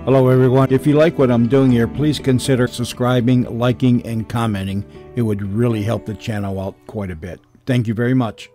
Hello, everyone. If you like what I'm doing here, please consider subscribing, liking, and commenting. It would really help the channel out quite a bit. Thank you very much.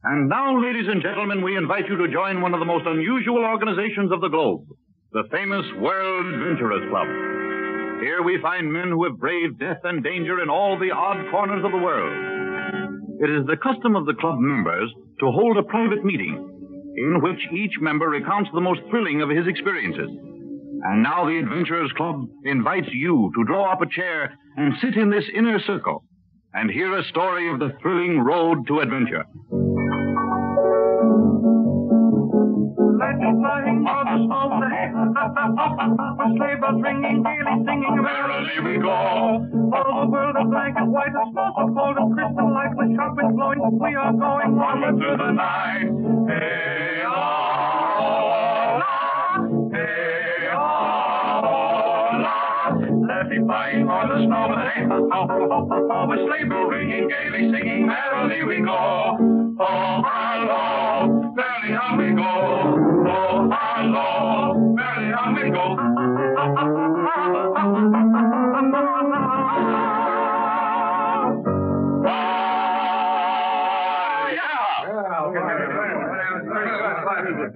And now, ladies and gentlemen, we invite you to join one of the most unusual organizations of the globe, the famous World Adventurers Club. Here we find men who have braved death and danger in all the odd corners of the world. It is the custom of the club members to hold a private meeting in which each member recounts the most thrilling of his experiences. And now the Adventurers Club invites you to draw up a chair and sit in this inner circle and hear a story of the thrilling road to adventure. Flying on the small day, with sleigh bells ringing, gaily singing, merrily we go. All the world is black and white, and snow so cold and crystal light, with sharp winds blowing, we are going on through the night. Hey, oh, la, hey, oh, la. Let me flying on the snow day, with sleigh bells ringing, gaily singing, merrily we go. Oh, hello, merrily on we go. Oh, hello, merrily on we go.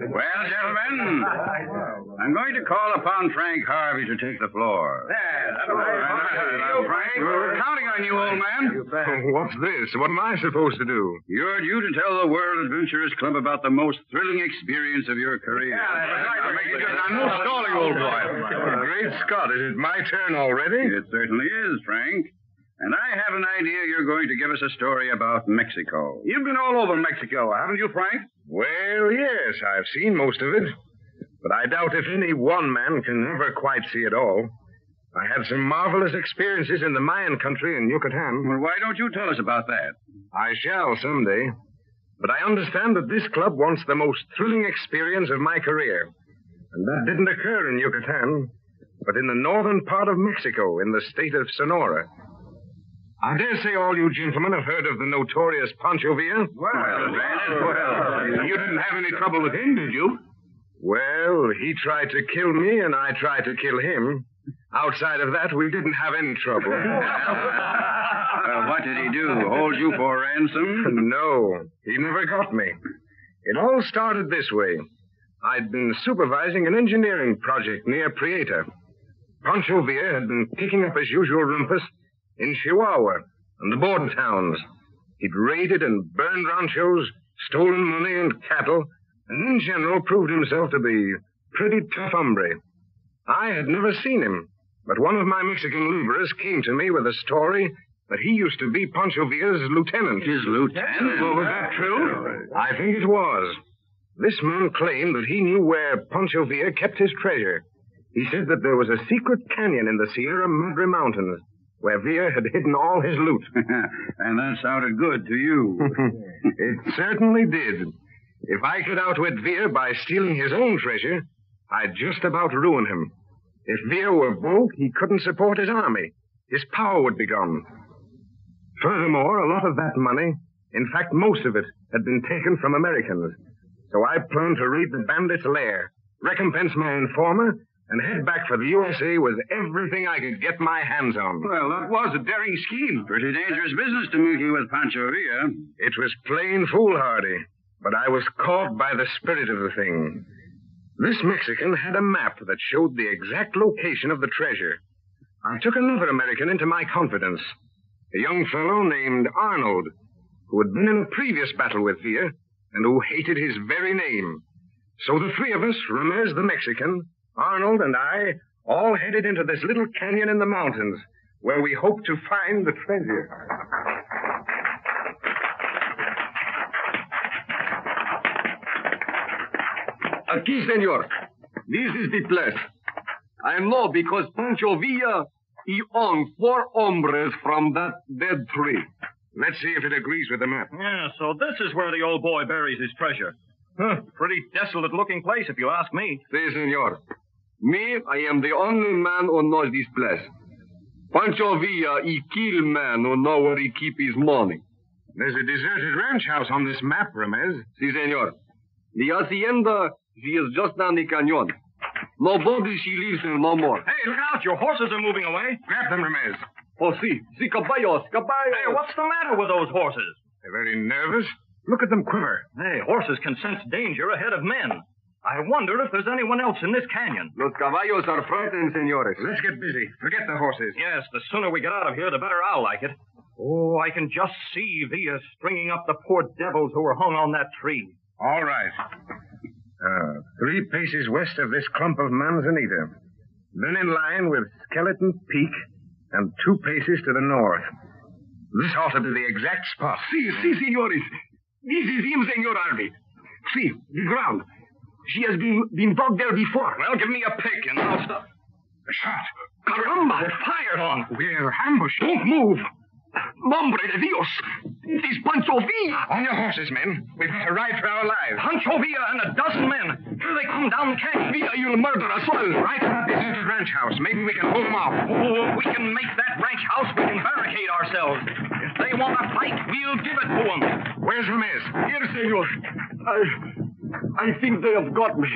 Well, gentlemen, I'm going to call upon Frank Harvey to take the floor. Frank, we're counting on you, old man. What's this? What am I supposed to do? You're due to tell the World Adventurers Club about the most thrilling experience of your career. I'm no stalling, old boy. Great Scott, is it my turn already? It certainly is, Frank. And I have an idea you're going to give us a story about Mexico. You've been all over Mexico, haven't you, Frank? Well, yes, I've seen most of it. But I doubt if any one man can ever quite see it all. I had some marvelous experiences in the Mayan country in Yucatan. Well, why don't you tell us about that? I shall someday. But I understand that this club wants the most thrilling experience of my career. And that didn't occur in Yucatan, but in the northern part of Mexico, in the state of Sonora. I dare say all you gentlemen have heard of the notorious Pancho Villa. Well, you didn't have any trouble with him, did you? Well, he tried to kill me, and I tried to kill him. Outside of that, we didn't have any trouble. What did he do? Hold you for ransom? No, he never got me. It all started this way. I'd been supervising an engineering project near Prieta. Pancho Villa had been kicking up his usual rumpus in Chihuahua and the border towns. He'd raided and burned ranchos, stolen money and cattle, and in general proved himself to be pretty tough hombre. I had never seen him, but one of my Mexican laborers came to me with a story that he used to be Pancho Villa's lieutenant. His lieutenant? Well, was that true? I think it was. This man claimed that he knew where Pancho Villa kept his treasure. He said that there was a secret canyon in the Sierra Madre Mountains where Villa had hidden all his loot. And that sounded good to you. It certainly did. If I could outwit Villa by stealing his own treasure, I'd just about ruin him. If Villa were broke, he couldn't support his army. His power would be gone. Furthermore, a lot of that money, in fact, most of it, had been taken from Americans. So I planned to raid the bandits' lair, recompense my informer, and head back for the USA with everything I could get my hands on. Well, that was a daring scheme. Pretty dangerous business to meet you with Pancho Villa. It was plain foolhardy, but I was caught by the spirit of the thing. This Mexican had a map that showed the exact location of the treasure. I took another American into my confidence, a young fellow named Arnold, who had been in a previous battle with Villa and who hated his very name. So the three of us, Ramez the Mexican, Arnold, and I, all headed into this little canyon in the mountains where we hoped to find the treasure. Aquí, senor. This is the place. I know because Pancho Villa, he owns 4 hombres from that dead tree. Let's see if it agrees with the map. Yeah, so this is where the old boy buries his treasure. Huh, pretty desolate-looking place, if you ask me. Si, senor. Me, I am the only man who knows this place. Pancho Villa, he kill man who know where he keep his money. There's a deserted ranch house on this map, Ramez. Si, senor. The hacienda, she is just down the canyon. Nobody she lives there no more. Hey, look out, your horses are moving away. Grab them, Ramez. Oh, si caballos. Hey, what's the matter with those horses? They're very nervous. Look at them quiver. Hey, horses can sense danger ahead of men. I wonder if there's anyone else in this canyon. Los caballos are frightened, senores. Let's get busy. Forget the horses. Yes, the sooner we get out of here, the better I'll like it. Oh, I can just see Villa stringing up the poor devils who were hung on that tree. All right. 3 paces west of this clump of manzanita. Then in line with Skeleton Peak and 2 paces to the north. This ought to be the exact spot. Si, senores. This is him, Senor Harvey. See, the ground. She has been dug there before. Well, give me a pick and I'll stop. A shot. Caramba, they're fired on. We're ambushed. Don't move. Nombre de Dios. It is Pancho Villa. On your horses, men. We've got to ride for our lives. Pancho Villa and a dozen men. Here they come down the canyon. Villa, you'll murder us all. Right to that deserted ranch house. Maybe we can hold them off. Oh, if we can make that ranch house, we can barricade ourselves. If they want to fight, we'll give it to them. Where's Ramez? Here, senor. I think they have got me.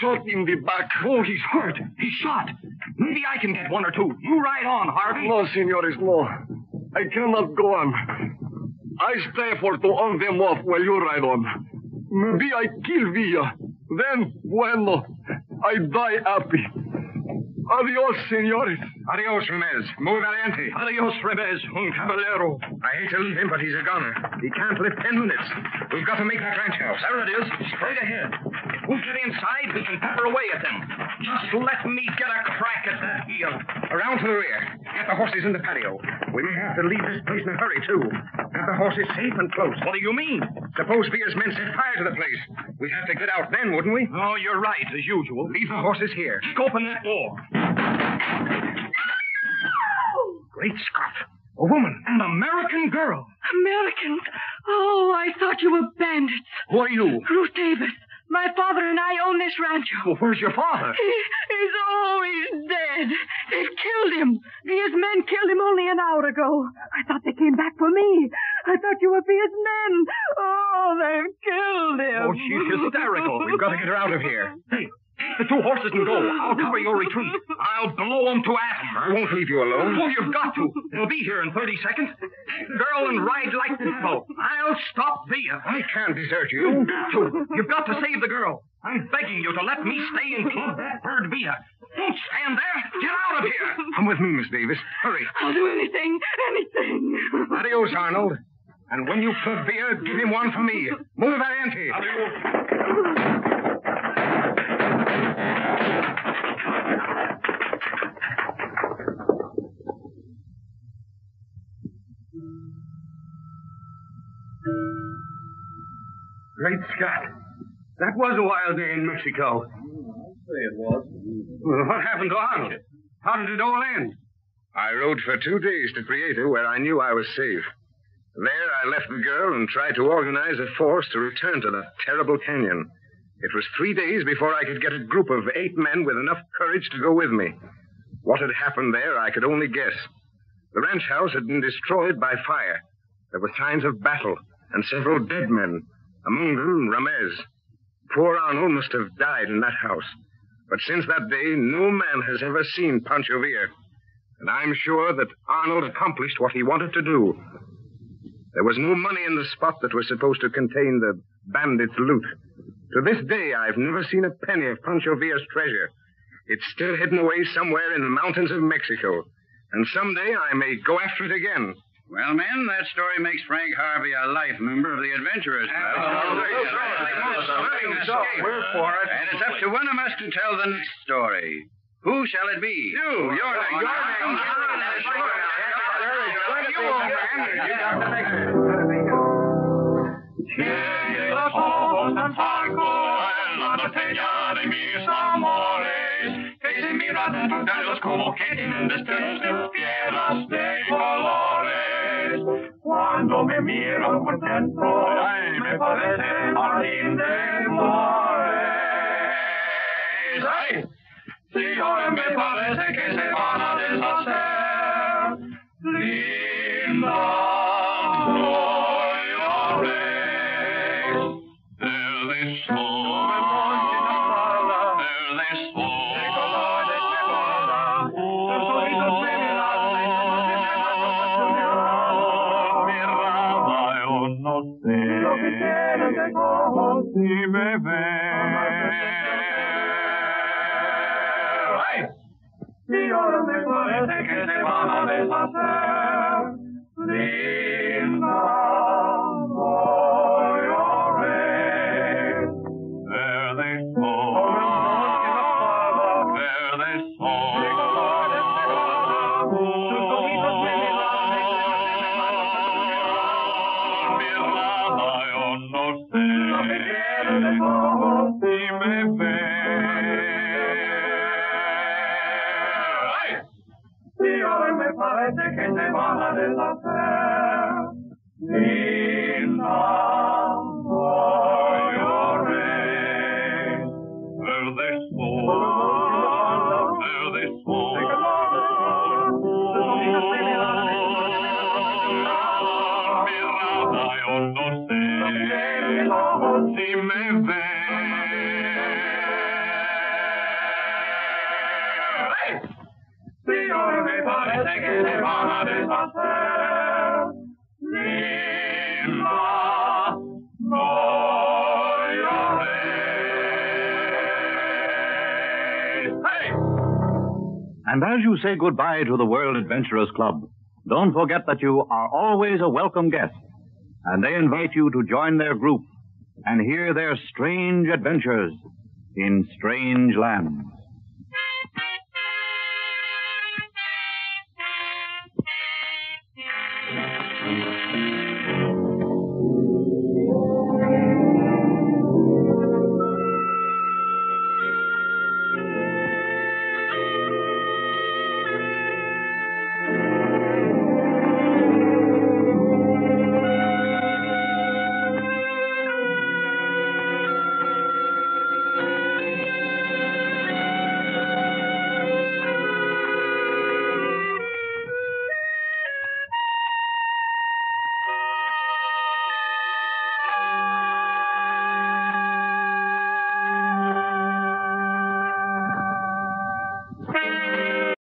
Shot in the back. Oh, he's hurt. He's shot. Maybe I can get 1 or 2. You ride on, Harvey. No, senores, no. I cannot go on. I stay for to on them off while you ride on. Maybe I kill Villa. Then, bueno, I die happy. Adios, senores. Adios, Ramez. Muy valiente. Adios, Remez, un caballero. I hate to leave him, but he's a gunner. He can't live 10 minutes. We've got to make that ranch house. There it is, straight ahead. If we get inside, we can pepper away at them. Just let me get a crack at that heel. Around to the rear. Get the horses in the patio. We may have to leave this place in a hurry, too. Have the horses safe and close. What do you mean? Suppose Villa's men set fire to the place. We'd have to get out then, wouldn't we? Oh, you're right, as usual. Leave the horses here. Open that door. Great Scott. A woman. An American girl. Americans? Oh, I thought you were bandits. Who are you? Ruth Davis. My father and I own this rancho. Well, where's your father? He's dead. They've killed him. Villa's men killed him only an hour ago. I thought they came back for me. I thought you were Villa's men. Oh, they've killed him. Oh, she's hysterical. We've got to get her out of here. Hey, the 2 horses can go. I'll cover your retreat. I'll blow them to atoms. I won't leave you alone. Oh, you've got to. They'll be here in 30 seconds. Girl and ride like the devil. I'll stop Villa. I can't desert you. You've got to. You've got to save the girl. I'm begging you to let me stay and club that bird Villa. Don't stand there. Get out of here. Come with me, Miss Davis. Hurry. I'll do anything. Adios, Arnold. And when you club Villa, give him one for me. Muy valiente. Great Scott. That was a wild day in Mexico. I'll say it was. Well, what happened to Arnold? How did it all end? I rode for 2 days to Prieto, where I knew I was safe. There, I left the girl and tried to organize a force to return to that terrible canyon. It was 3 days before I could get a group of 8 men with enough courage to go with me. What had happened there, I could only guess. The ranch house had been destroyed by fire. There were signs of battle and several dead men, among them Ramez. Poor Arnold must have died in that house. But since that day, no man has ever seen Pancho Villa. And I'm sure that Arnold accomplished what he wanted to do. There was no money in the spot that was supposed to contain the bandits' loot. To this day, I've never seen a penny of Pancho Villa's treasure. It's still hidden away somewhere in the mountains of Mexico. And someday I may go after it again. Well, men, that story makes Frank Harvey a life member of the Adventurers Club. We're for it. And it's up to one of us to tell the next story. Who shall it be? You're next. You, old man. You got the next one. Somos tan falcos en la botella de mis amores, que se miran en tus labios como que tienen destellos de piedras de colores. Cuando me miran por dentro, ay, me parece jardín de flores. Ay, si ahora me parece que se van a deshacer, linda. Si me ves, y ahora me parece que se van a deshacer, linda, voy a ver. Verde sol, tus ojitos me mi rama, yo no sé. Si me ves, si hoy me parece que se van a deshacer, linda, voy a ver. Verde sol, mi rama, yo no sé. Si me ves. Si hoy me parece que se van a deshacer, linda, voy a ver. Hey! And as you say goodbye to the World Adventurers Club, don't forget that you are always a welcome guest, and they invite you to join their group and hear their strange adventures in strange lands.